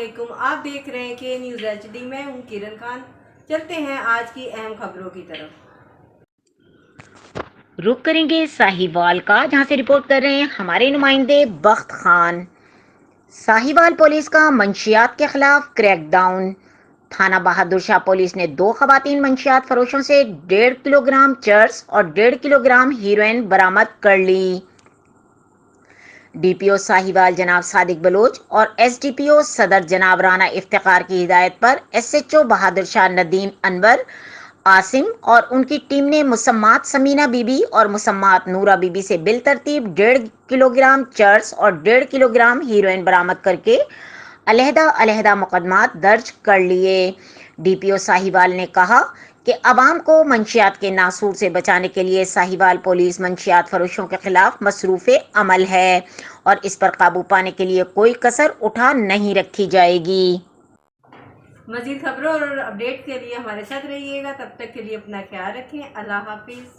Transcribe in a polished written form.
अस्सलामुअलैकुम। आप देख रहे हैं कि न्यूज़ HD। मैं हूं किरण खान। चलते हैं आज की अहम खबरों की तरफ। रुक करेंगे साहिवाल का, जहां से रिपोर्ट कर रहे हैं हमारे नुमाइंदे बख्त खान। साहिवाल पुलिस का मंशियात के खिलाफ क्रैकडाउन। थाना बहादुर शाह पुलिस ने 2 खवातीन मंशियात फरोशों से 1.5 किलोग्राम चर्स और 1.5 किलोग्राम हीरोइन बरामद कर ली। DPO साहिवाल जनाब सादिक बलोच और SDPO सदर जनाब राना इफ्तिखार की हिदायत पर SHO बहादुर शाह नदीम अनवर आसिम और उनकी टीम ने मुसम्मात समीना बीबी और मुसम्मात नूरा बीबी से बिल तरतीब 1.5 किलोग्राम चर्स और 1.5 किलोग्राम हीरोइन बरामद करके अलहदा मुकदमात दर्ज कर लिए। DPO साहिवाल ने कहा कि अवाम को मंशियात के नासूर से बचाने के लिए साहिवाल पुलिस मंशियात फरोशों के खिलाफ मसरूफ़ अमल है और इस पर काबू पाने के लिए कोई कसर उठा नहीं रखी जाएगी। मज़ीद खबरों और अपडेट के लिए हमारे साथ रहिएगा। तब तक के लिए अपना ख्याल रखें। अल्लाह हाफिज़।